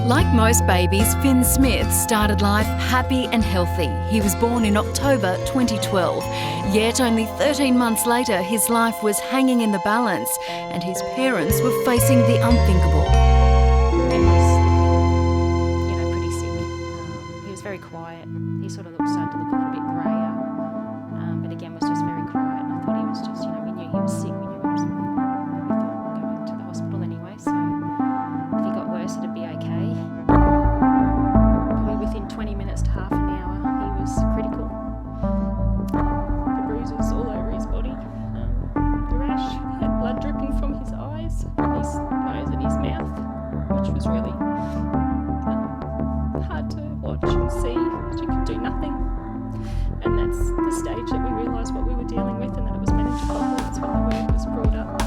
Like most babies, Finn Smith started life happy and healthy. He was born in October 2012. Yet only 13 months later, his life was hanging in the balance and his parents were facing the unthinkable. Finn was looking, pretty sick. He was very quiet. He sort of started to look a little bit greyer, but again was just very quiet. I thought he was just, we knew he was sick. We knew he was going to the hospital anyway, so if he got worse, it'd be okay. Probably within 20 minutes to half an hour, he was critical. The bruises all over his body, the rash, he had blood dripping from his eyes, his nose and his mouth, which was really hard to watch and see, but you could do nothing. And that's the stage that we realised what we were dealing with and that it was meningococcal. That's when the word was brought up.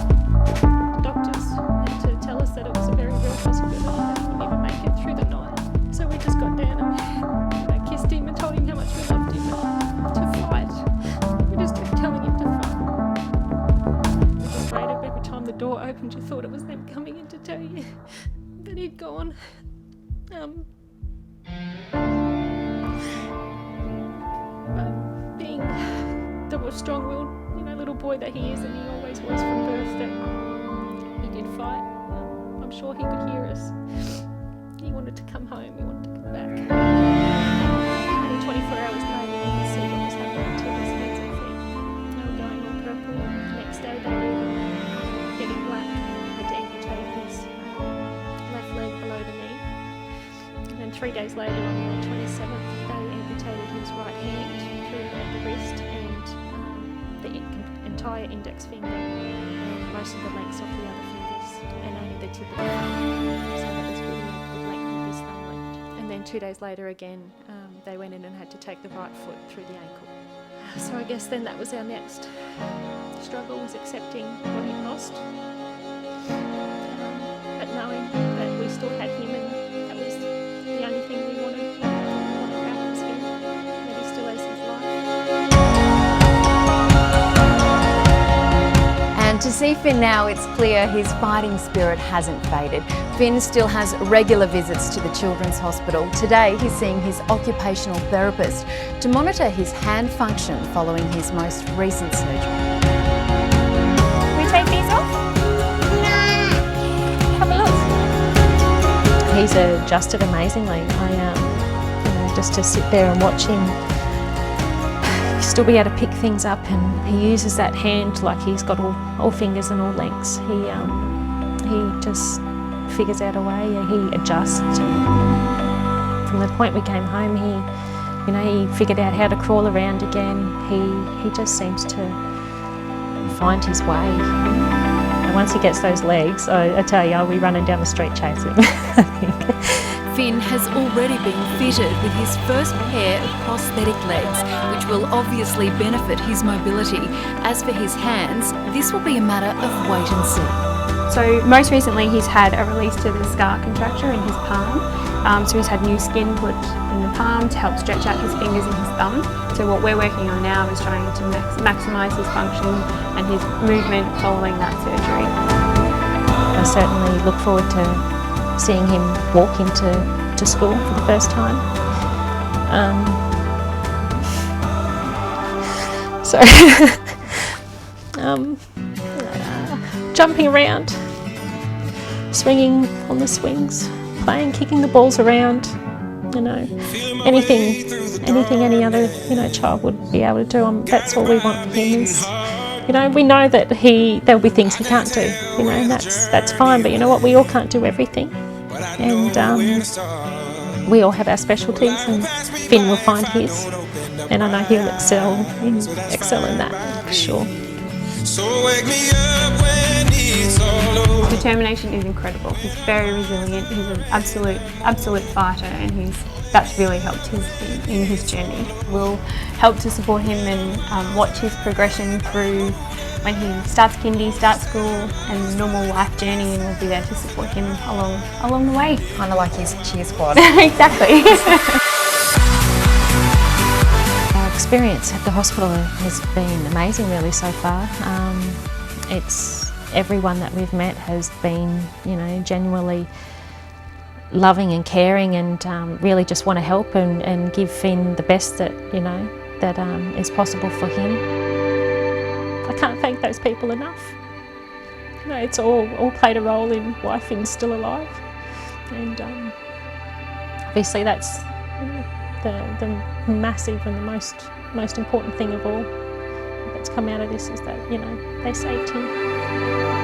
The doctors had to tell us that it was a very real possibility that he wouldn't even make it through the night. So we just got down and I kissed him and told him how much we loved him and to fight. We just kept telling him to fight. We just waited. Every time the door opened, you thought it was them coming in to tell you that he'd gone. But being the strong-willed, little boy that he is, and he always was from birth, that he did fight. I'm sure he could hear us. He wanted to come home. He wanted to come back. Only 24 hours later, you could see what was happening to his hands and feet. They were going all purple. The next day, they were getting black. They had to amputate his left leg below the knee. And then 3 days later, on the 27th, they amputated his right hand through at the wrist and the entire index finger and most of the lengths of the other fingers and only the tip of the thumb. So that was really the length of his thumb left. And then 2 days later again, they went in and had to take the right foot through the ankle. So I guess then that was our next struggle, was accepting what he'd lost. But knowing that we still had him and that was the only thing we wanted about was him, that he still has his life. And to see Finn now, it's clear his fighting spirit hasn't faded. Finn still has regular visits to the Children's Hospital. Today, he's seeing his occupational therapist to monitor his hand function following his most recent surgery. Can we take these off? Have a look. He's adjusted amazingly. Just to sit there and watch him still be able to pick things up, and he uses that hand like he's got all fingers and all lengths. He just figures out a way. He adjusts. From the point we came home, he figured out how to crawl around again. He just seems to find his way. And once he gets those legs, I tell you, I'll be running down the street chasing. I think. Finn has already been fitted with his first pair of prosthetic legs, which will obviously benefit his mobility. As for his hands, this will be a matter of wait and see. So most recently he's had a release to the scar contracture in his palm. So he's had new skin put in the palm to help stretch out his fingers and his thumb. So what we're working on now is trying to maximise his function and his movement following that surgery. I certainly look forward to seeing him walk into school for the first time. Jumping around, swinging on the swings, playing, kicking the balls around, anything any other child would be able to do. That's all we want for him is, we know that there'll be things he can't do, and that's fine, but you know what, we all can't do everything. And we all have our specialties, and Finn will find his, and I know he'll excel in that for sure. Determination is incredible. He's very resilient. He's an absolute fighter, and that's really helped in his journey. We'll help to support him and watch his progression through when he starts kindy, starts school and normal life journey, and we'll be there to support him along the way. Kind of like his cheer squad. Exactly. Our experience at the hospital has been amazing really so far. It's everyone that we've met has been, genuinely loving and caring, and really just want to help and give Finn the best that, you know, that is possible for him. I can't thank those people enough. You know, it's all played a role in why Finn's still alive, and obviously that's, you know, the massive and the most important thing of all that's come out of this is that, you know, they saved him.